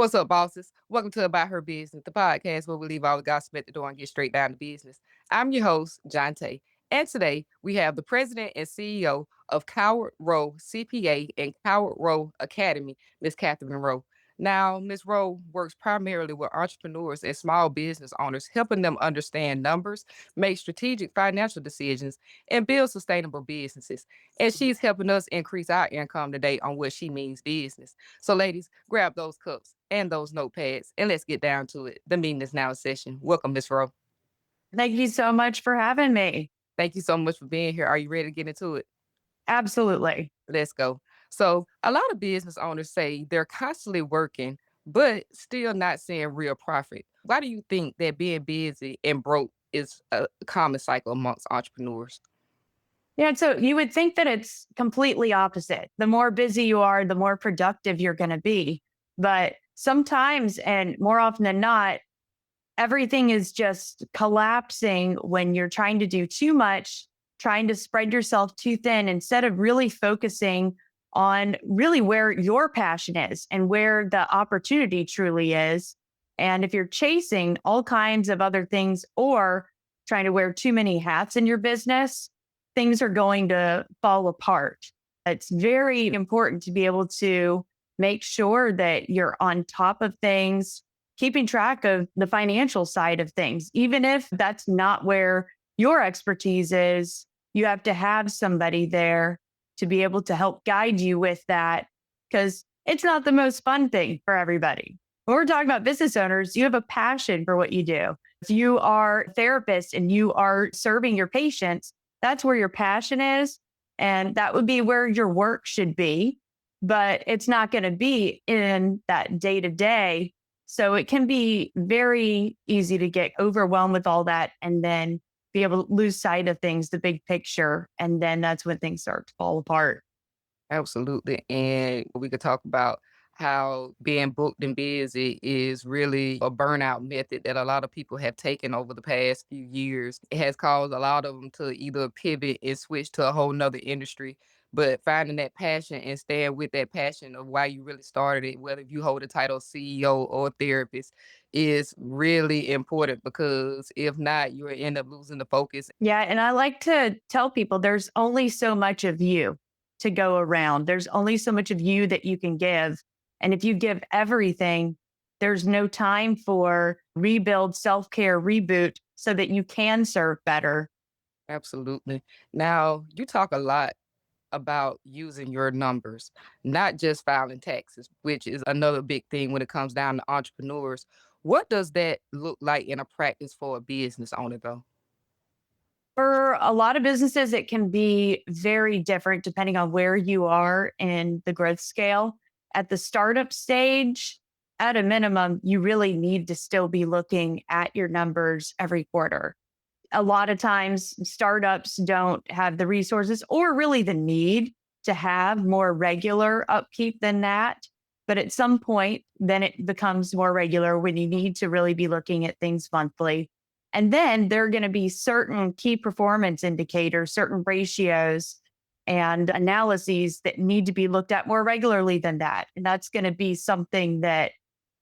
What's up, bosses? Welcome to About Her Business, the podcast where we leave all the gossip at the door and get straight down to business. I'm your host, John Tay, and today we have the president and CEO of Cowart Rowe CPA and Cowart Rowe Academy, Miss Catherine Rowe. Now, Miss Rowe works primarily with entrepreneurs and small business owners, helping them understand numbers, make strategic financial decisions, and build sustainable businesses. And she's helping us increase our income today on what she means business. So, ladies, grab those cups and those notepads and let's get down to it. The meeting is now in session. Welcome, Miss Rowe. Thank you so much for having me. Thank you so much for being here. Are you ready to get into it? Absolutely. Let's go. So, a lot of business owners say they're constantly working, but still not seeing real profit. Why do you think that being busy and broke is a common cycle amongst entrepreneurs? Yeah, so you would think that it's completely opposite. The more busy you are, the more productive you're going to be. But sometimes, and more often than not, everything is just collapsing when you're trying to do too much, trying to spread yourself too thin instead of really focusing on really where your passion is and where the opportunity truly is. And if you're chasing all kinds of other things or trying to wear too many hats in your business, things are going to fall apart. It's very important to be able to make sure that you're on top of things, keeping track of the financial side of things. Even if that's not where your expertise is, you have to have somebody there to be able to help guide you with that because it's not the most fun thing for everybody. When we're talking about business owners, you have a passion for what you do. If you are a therapist and you are serving your patients, that's where your passion is. And that would be where your work should be. But it's not going to be in that day to day. So it can be very easy to get overwhelmed with all that and then be able to lose sight of things, the big picture. And then that's when things start to fall apart. Absolutely. And we could talk about how being booked and busy is really a burnout method that a lot of people have taken over the past few years. It has caused a lot of them to either pivot and switch to a whole nother industry. But finding that passion and staying with that passion of why you really started it, whether you hold the title CEO or therapist, is really important because if not, you will end up losing the focus. Yeah. And I like to tell people there's only so much of you to go around, there's only so much of you that you can give. And if you give everything, there's no time for rebuild, self care, reboot so that you can serve better. Absolutely. Now, you talk a lot about using your numbers, not just filing taxes, which is another big thing when it comes down to entrepreneurs. What does that look like in a practice for a business owner, though? For a lot of businesses, it can be very different depending on where you are in the growth scale. At the startup stage, at a minimum, you really need to still be looking at your numbers every quarter. A lot of times, startups don't have the resources or really the need to have more regular upkeep than that. But at some point, then it becomes more regular when you need to really be looking at things monthly. And then there are going to be certain key performance indicators, certain ratios and analyses that need to be looked at more regularly than that. And that's going to be something that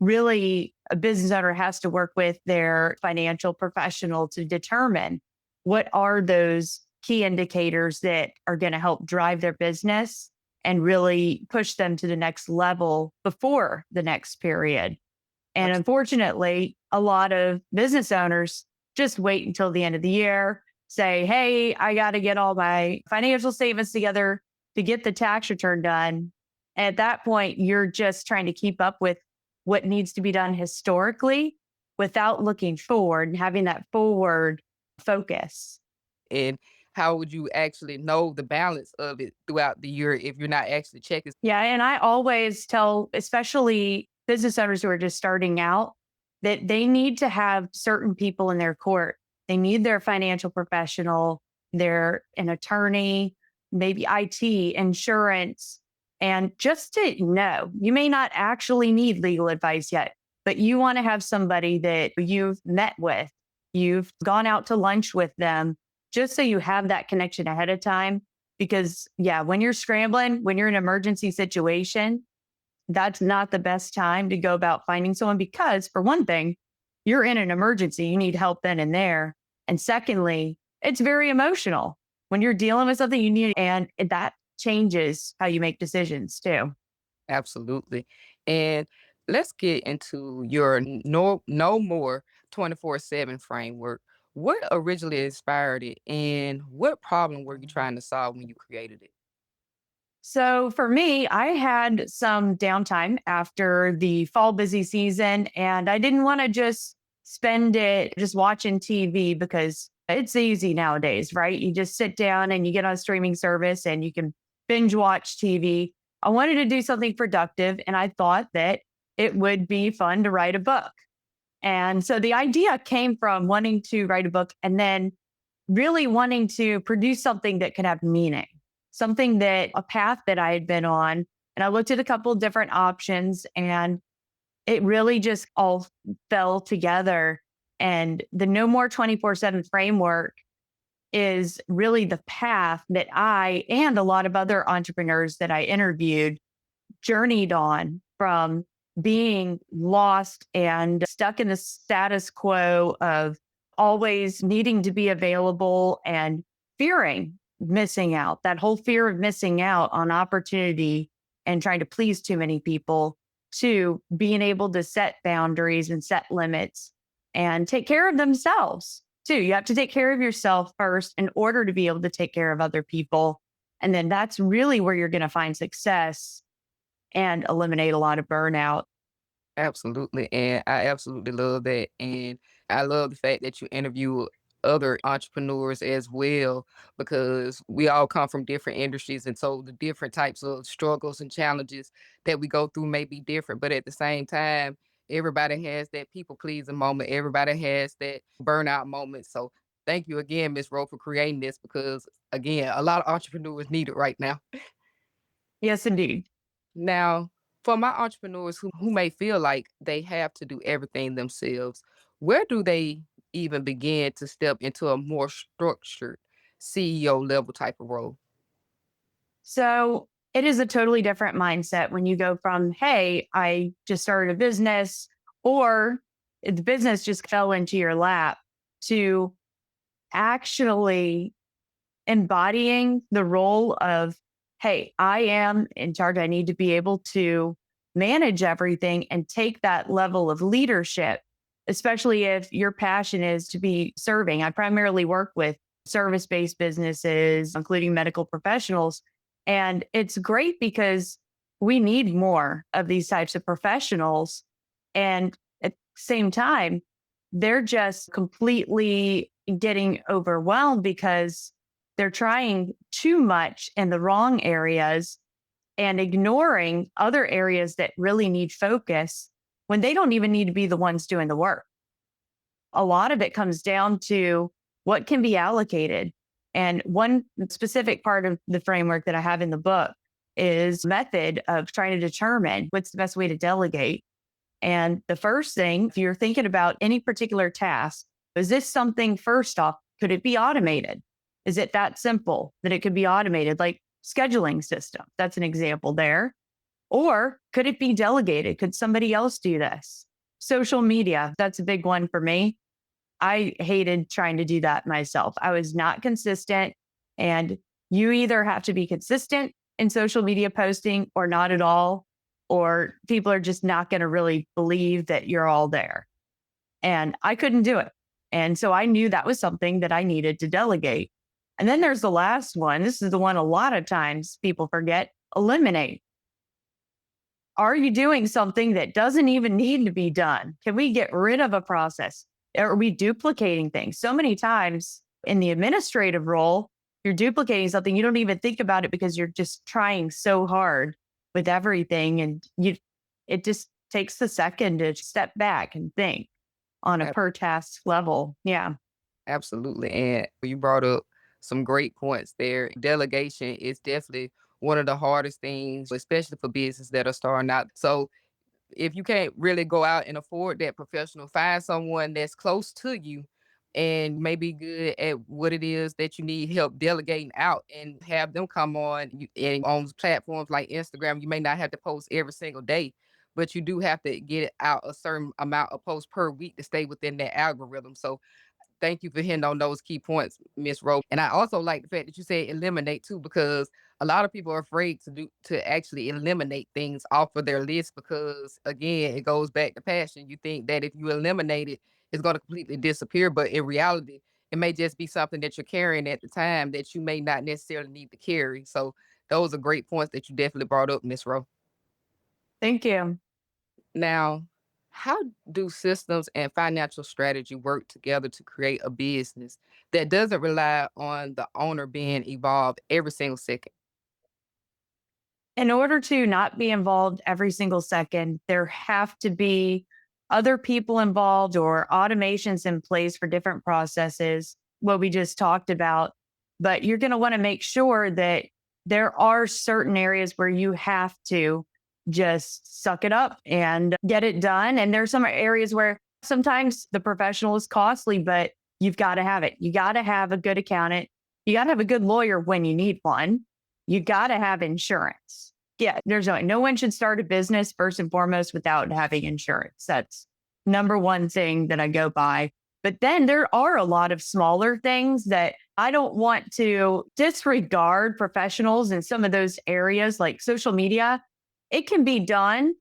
really a business owner has to work with their financial professional to determine what are those key indicators that are going to help drive their business and really push them to the next level before the next period. And Abs- unfortunately, a lot of business owners just wait until the end of the year, say, hey, I got to get all my financial statements together to get the tax return done. At that point, you're just trying to keep up with what needs to be done historically without looking forward and having that forward focus. And how would you actually know the balance of it throughout the year if you're not actually checking? Yeah. And I always tell, especially business owners who are just starting out, that they need to have certain people in their court. They need their financial professional, their an attorney, maybe IT, insurance, and just to know, you may not actually need legal advice yet, but you want to have somebody that you've met with, you've gone out to lunch with them, just so you have that connection ahead of time. Because, yeah, when you're scrambling, when you're in an emergency situation, that's not the best time to go about finding someone because, for one thing, you're in an emergency, you need help then and there. And secondly, it's very emotional. When you're dealing with something you need, and that changes how you make decisions too. Absolutely. And let's get into your no more 24/7 framework. What originally inspired it and what problem were you trying to solve when you created it? So for me, I had some downtime after the fall busy season, and I didn't want to just spend it just watching TV because it's easy nowadays, right? You just sit down and you get on a streaming service and you can binge watch TV. I wanted to do something productive, and I thought that it would be fun to write a book. And so the idea came from wanting to write a book and then really wanting to produce something that could have meaning, something that a path that I had been on. And I looked at a couple of different options and it really just all fell together. And the No More 24/7 framework is really the path that I and a lot of other entrepreneurs that I interviewed journeyed on from being lost and stuck in the status quo of always needing to be available and fearing missing out, that whole fear of missing out on opportunity and trying to please too many people, to being able to set boundaries and set limits and take care of themselves too. You have to take care of yourself first in order to be able to take care of other people. And then that's really where you're going to find success and eliminate a lot of burnout. Absolutely. And I absolutely love that. And I love the fact that you interview other entrepreneurs as well, because we all come from different industries. And so the different types of struggles and challenges that we go through may be different. But at the same time, everybody has that people pleasing moment, everybody has that burnout moment. So thank you again, Miss Rowe, for creating this because, again, a lot of entrepreneurs need it right now. Yes, indeed. Now, for my entrepreneurs who may feel like they have to do everything themselves, where do they even begin to step into a more structured CEO level type of role? So it is a totally different mindset when you go from, hey, I just started a business, or the business just fell into your lap, to actually embodying the role of, hey, I am in charge. I need to be able to manage everything and take that level of leadership, especially if your passion is to be serving. I primarily work with service based businesses, including medical professionals. And it's great because we need more of these types of professionals. And at the same time, they're just completely getting overwhelmed because they're trying too much in the wrong areas and ignoring other areas that really need focus when they don't even need to be the ones doing the work. A lot of it comes down to what can be allocated. And one specific part of the framework that I have in the book is method of trying to determine what's the best way to delegate. And the first thing, if you're thinking about any particular task, is this something, first off, could it be automated? Is it that simple that it could be automated, like scheduling system? That's an example there. Or could it be delegated? Could somebody else do this? Social media, that's a big one for me. I hated trying to do that myself. I was not consistent. And you either have to be consistent in social media posting or not at all, or people are just not going to really believe that you're all there. And I couldn't do it. And so I knew that was something that I needed to delegate. And then there's the last one. This is the one a lot of times people forget: eliminate. Are you doing something that doesn't even need to be done? Can we get rid of a process? Are we duplicating things? So many times in the administrative role, you're duplicating something. You don't even think about it because you're just trying so hard with everything. And it just takes a second to step back and think on a Ab- per task level. Yeah. Absolutely. And you brought up some great points there. Delegation is definitely one of the hardest things, especially for business that are starting out. So if you can't really go out and afford that professional, find someone that's close to you, and may be good at what it is that you need help delegating out, and have them come on and on platforms like Instagram. You may not have to post every single day, but you do have to get out a certain amount of posts per week to stay within that algorithm. So thank you for hitting on those key points, Miss Rowe. And I also like the fact that you said eliminate too, because a lot of people are afraid to actually eliminate things off of their list, because again, it goes back to passion. You think that if you eliminate it, it's going to completely disappear. But in reality, it may just be something that you're carrying at the time that you may not necessarily need to carry. So those are great points that you definitely brought up, Miss Rowe. Thank you. Now, how do systems and financial strategy work together to create a business that doesn't rely on the owner being involved every single second? In order to not be involved every single second, there have to be other people involved or automations in place for different processes, what we just talked about. But you're going to want to make sure that there are certain areas where you have to just suck it up and get it done. And there's some areas where sometimes the professional is costly, but you've got to have it. You got to have a good accountant. You got to have a good lawyer when you need one. You got to have insurance. Yeah, there's no one should start a business first and foremost without having insurance. That's number one thing that I go by. But then there are a lot of smaller things that I don't want to disregard professionals in some of those areas like social media. It can be done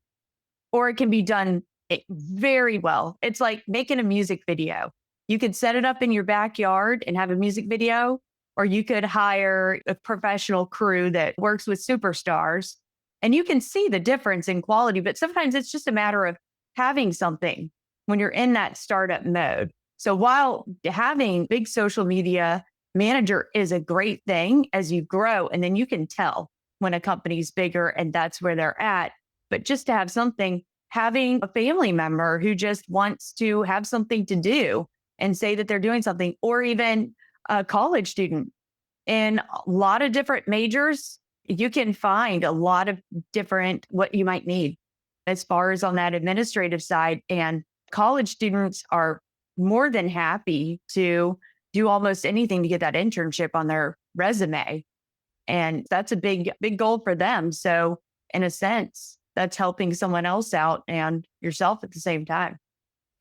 or it can be done very well. It's like making a music video. You could set it up in your backyard and have a music video, or you could hire a professional crew that works with superstars and you can see the difference in quality. But sometimes it's just a matter of having something when you're in that startup mode. So while having big social media manager is a great thing as you grow, and then you can tell when a company's bigger and that's where they're at. But just to have something, having a family member who just wants to have something to do and say that they're doing something, or even a college student in a lot of different majors, you can find a lot of different what you might need as far as on that administrative side. And college students are more than happy to do almost anything to get that internship on their resume. And that's a big goal for them. So, in a sense, that's helping someone else out and yourself at the same time.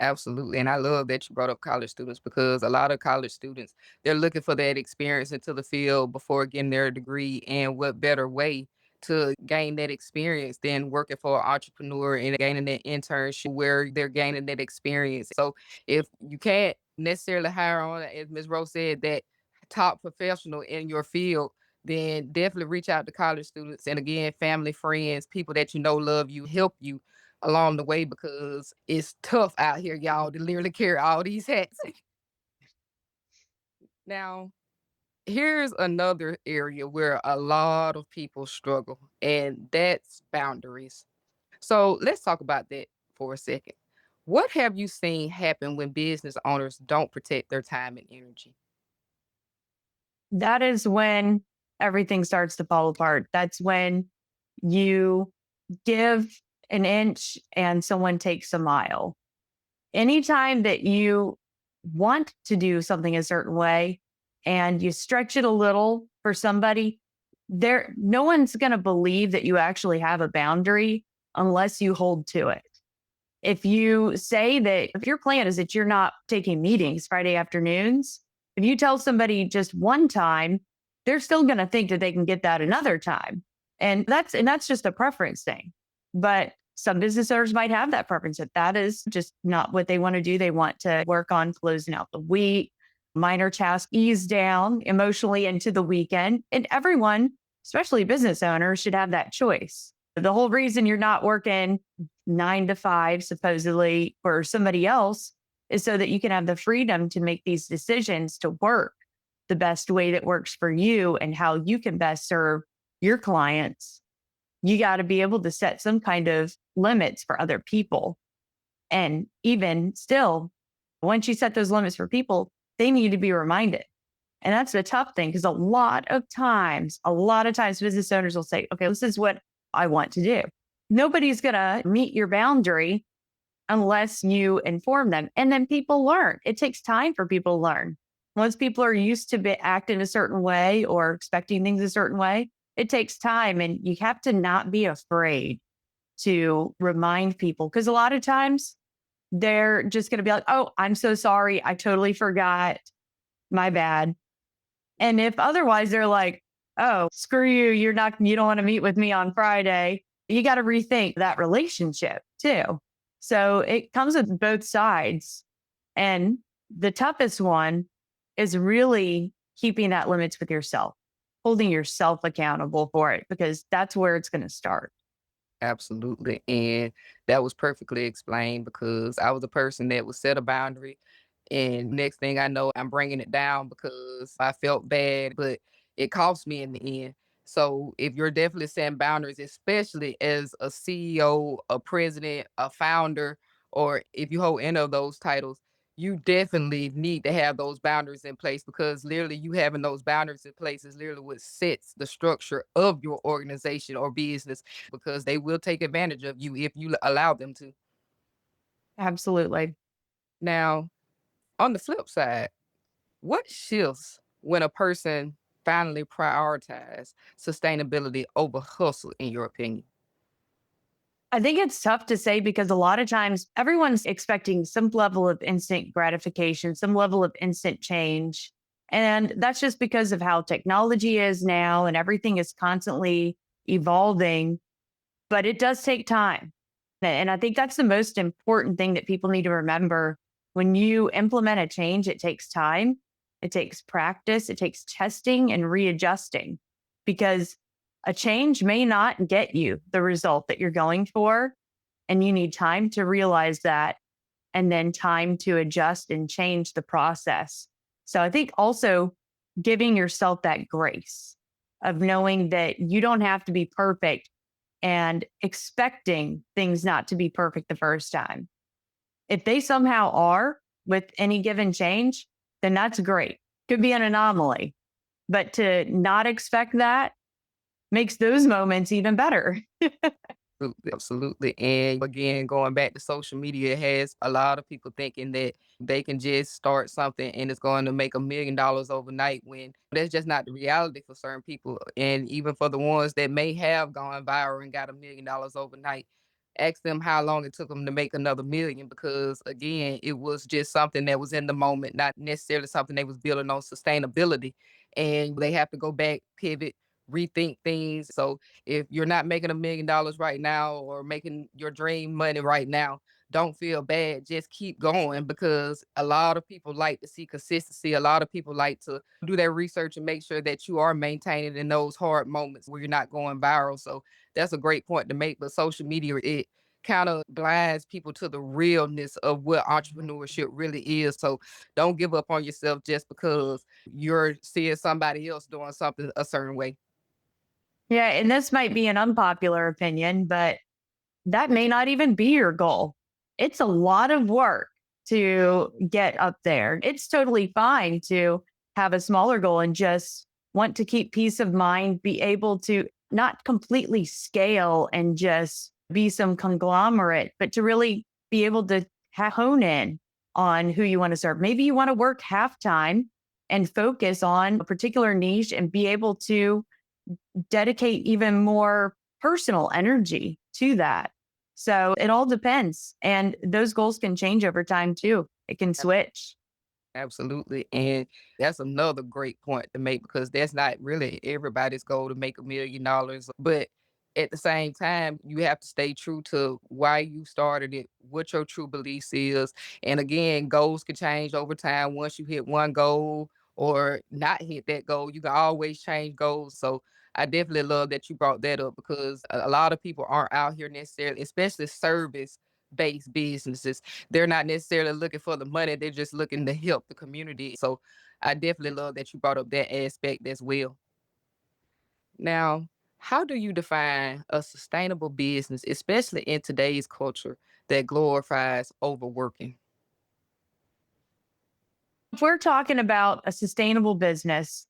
Absolutely. And I love that you brought up college students, because a lot of college students, they're looking for that experience into the field before getting their degree. And what better way to gain that experience than working for an entrepreneur and gaining that internship where they're gaining that experience. So if you can't necessarily hire on, as Ms. Rose said, that top professional in your field, then definitely reach out to college students, and again, family, friends, people that you know love you, help you along the way, because it's tough out here, y'all, to literally carry all these hats. Now, here's another area where a lot of people struggle, and that's boundaries. So let's talk about that for a second. What have you seen happen when business owners don't protect their time and energy? That is when everything starts to fall apart. That's when you give an inch and someone takes a mile. Anytime that you want to do something a certain way and you stretch it a little for somebody, there no one's going to believe that you actually have a boundary unless you hold to it. If you say that, if your plan is that you're not taking meetings Friday afternoons, if you tell somebody just one time, they're still going to think that they can get that another time. And that's just a preference thing. But some business owners might have that preference that is just not what they want to do. They want to work on closing out the week, minor tasks, ease down emotionally into the weekend. And everyone, especially business owners, should have that choice. The whole reason you're not working 9 to 5, supposedly for somebody else, is so that you can have the freedom to make these decisions to work the best way that works for you and how you can best serve your clients. You got to be able to set some kind of limits for other people. And even still, once you set those limits for people, they need to be reminded. And that's the tough thing, because a lot of times business owners will say, okay, this is what I want to do. Nobody's going to meet your boundary unless you inform them. And then people learn. It takes time for people to learn. Once people are used to acting a certain way or expecting things a certain way, it takes time. And you have to not be afraid to remind people because a lot of times they're just going to be like, oh, I'm so sorry. I totally forgot. My bad. And if otherwise they're like, oh, screw you. You don't want to meet with me on Friday. You got to rethink that relationship too. So it comes with both sides. And the toughest one is really keeping that limits with yourself, holding yourself accountable for it, because that's where it's going to start. Absolutely. And that was perfectly explained because I was a person that would set a boundary. And next thing I know, I'm bringing it down because I felt bad, but it cost me in the end. So if you're definitely setting boundaries, especially as a CEO, a president, a founder, or if you hold any of those titles, you definitely need to have those boundaries in place because literally you having those boundaries in place is literally what sets the structure of your organization or business because they will take advantage of you if you allow them to. Absolutely. Now, on the flip side, what shifts when a person finally prioritize sustainability over hustle, in your opinion? I think it's tough to say because a lot of times everyone's expecting some level of instant gratification, some level of instant change. And that's just because of how technology is now and everything is constantly evolving, but it does take time. And I think that's the most important thing that people need to remember. When you implement a change, it takes time, it takes practice, it takes testing and readjusting because a change may not get you the result that you're going for. And you need time to realize that and then time to adjust and change the process. So I think also giving yourself that grace of knowing that you don't have to be perfect and expecting things not to be perfect the first time. If they somehow are with any given change, then that's great. Could be an anomaly, but to not expect that makes those moments even better. Absolutely, absolutely. And again, going back to social media, it has a lot of people thinking that they can just start something and it's going to make $1 million overnight when that's just not the reality for certain people. And even for the ones that may have gone viral and got $1 million overnight, ask them how long it took them to make another million because again, it was just something that was in the moment, not necessarily something they was building on sustainability. And they have to go back, pivot, rethink things. So if you're not making $1 million right now or making your dream money right now, don't feel bad. Just keep going because a lot of people like to see consistency. A lot of people like to do their research and make sure that you are maintaining in those hard moments where you're not going viral. So that's a great point to make. But social media, it kind of blinds people to the realness of what entrepreneurship really is. So don't give up on yourself just because you're seeing somebody else doing something a certain way. Yeah. And this might be an unpopular opinion, but that may not even be your goal. It's a lot of work to get up there. It's totally fine to have a smaller goal and just want to keep peace of mind, be able to not completely scale and just be some conglomerate, but to really be able to hone in on who you want to serve. Maybe you want to work half time and focus on a particular niche and be able to dedicate even more personal energy to that. So it all depends. And those goals can change over time too. It can switch. Absolutely. And that's another great point to make because that's not really everybody's goal to make $1 million. But at the same time, you have to stay true to why you started it, what your true beliefs is. And again, goals can change over time. Once you hit one goal or not hit that goal, you can always change goals. So I definitely love that you brought that up because a lot of people aren't out here necessarily, especially service based businesses, they're not necessarily looking for the money, they're just looking to help the community. So I definitely love that you brought up that aspect as well. Now, how do you define a sustainable business, especially in today's culture that glorifies overworking? If we're talking about a sustainable business,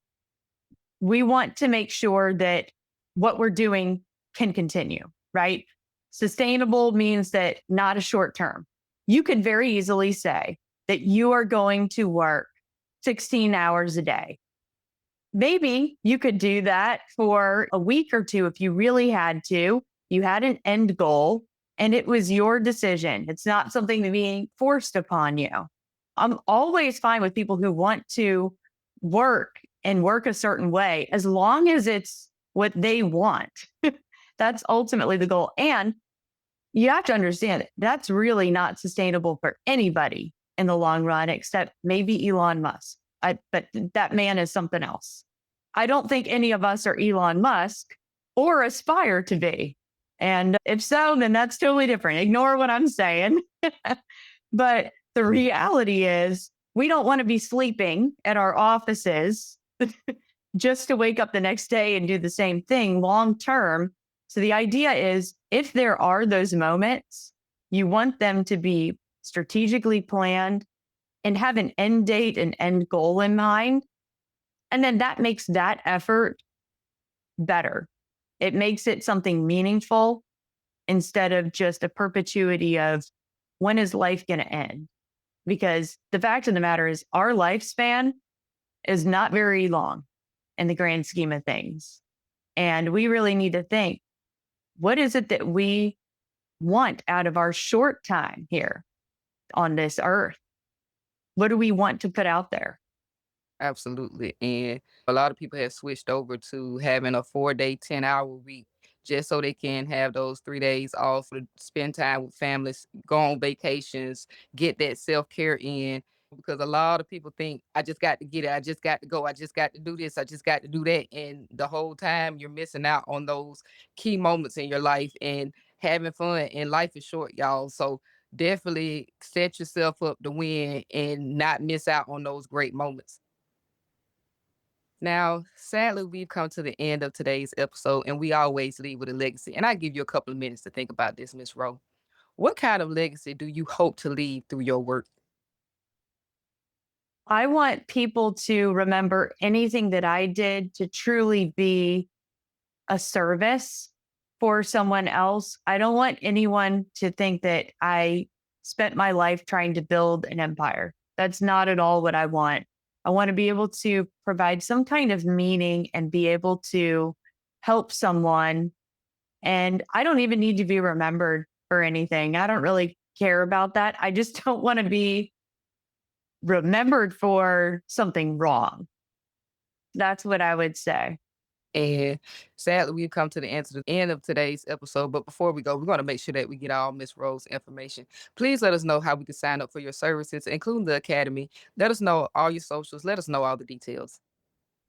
we want to make sure that what we're doing can continue, right? Sustainable means that not a short term. You could very easily say that you are going to work 16 hours a day. Maybe you could do that for a week or two if you really had to. You had an end goal and it was your decision. It's not something that being forced upon you. I'm always fine with people who want to work and work a certain way as long as it's what they want. That's ultimately the goal. And you have to understand that that's really not sustainable for anybody in the long run, except maybe Elon Musk. But that man is something else. I don't think any of us are Elon Musk or aspire to be. And if so, then that's totally different. Ignore what I'm saying. But the reality is, we don't want to be sleeping at our offices just to wake up the next day and do the same thing long term. So the idea is if there are those moments, you want them to be strategically planned and have an end date and end goal in mind. And then that makes that effort better. It makes it something meaningful instead of just a perpetuity of when is life going to end? Because the fact of the matter is, our lifespan is not very long in the grand scheme of things. And we really need to think, what is it that we want out of our short time here on this earth? What do we want to put out there? Absolutely. And a lot of people have switched over to having a 4-day, 10-hour week just so they can have those 3 days off to spend time with families, go on vacations, get that self care in. Because a lot of people think, I just got to get it. I just got to go. I just got to do this. I just got to do that. And the whole time you're missing out on those key moments in your life and having fun. And life is short, y'all. So definitely set yourself up to win and not miss out on those great moments. Now, sadly, we've come to the end of today's episode, and we always leave with a legacy. And I give you a couple of minutes to think about this, Miss Rowe. What kind of legacy do you hope to leave through your work? I want people to remember anything that I did to truly be a service for someone else. I don't want anyone to think that I spent my life trying to build an empire. That's not at all what I want. I want to be able to provide some kind of meaning and be able to help someone. And I don't even need to be remembered for anything. I don't really care about that. I just don't want to be remembered for something wrong. That's what I would say. And sadly, we've come to the end of today's episode. But before we go, we're going to make sure that we get all Miss Rowe's information. Please let us know how we can sign up for your services, including the Academy. Let us know all your socials. Let us know all the details.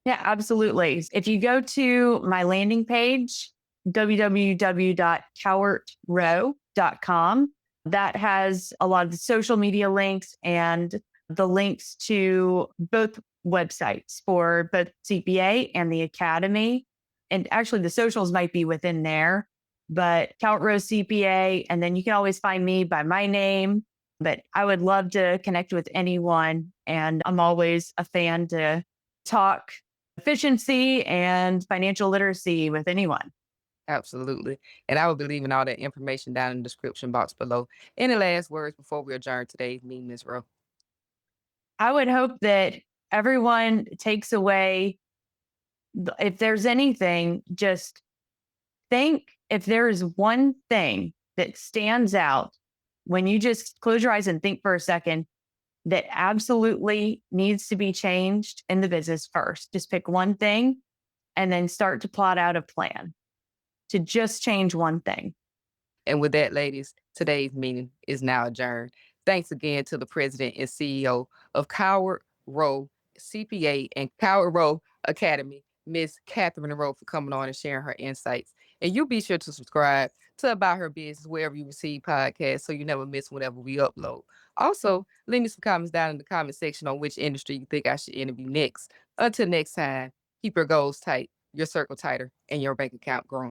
Yeah, absolutely. If you go to my landing page, www.cowartrowe.com, that has a lot of the social media links and the links to both websites for both CPA and the Academy. And actually, the socials might be within there, but Cowart Rowe CPA. And then you can always find me by my name. But I would love to connect with anyone. And I'm always a fan to talk efficiency and financial literacy with anyone. Absolutely. And I will be leaving all that information down in the description box below. Any last words before we adjourn today's meeting, Miss Rowe? I would hope that everyone takes away, if there's anything, just think if there is one thing that stands out when you just close your eyes and think for a second that absolutely needs to be changed in the business first. Just pick one thing and then start to plot out a plan to just change one thing. And with that, ladies, today's meeting is now adjourned. Thanks again to the president and CEO of Cowart Rowe CPA and Cowart Rowe Academy, Miss Catherine Rowe, for coming on and sharing her insights. And you be sure to subscribe to About Her Business wherever you receive podcasts so you never miss whenever we upload. Also, leave me some comments down in the comment section on which industry you think I should interview next. Until next time, keep your goals tight, your circle tighter, and your bank account growing.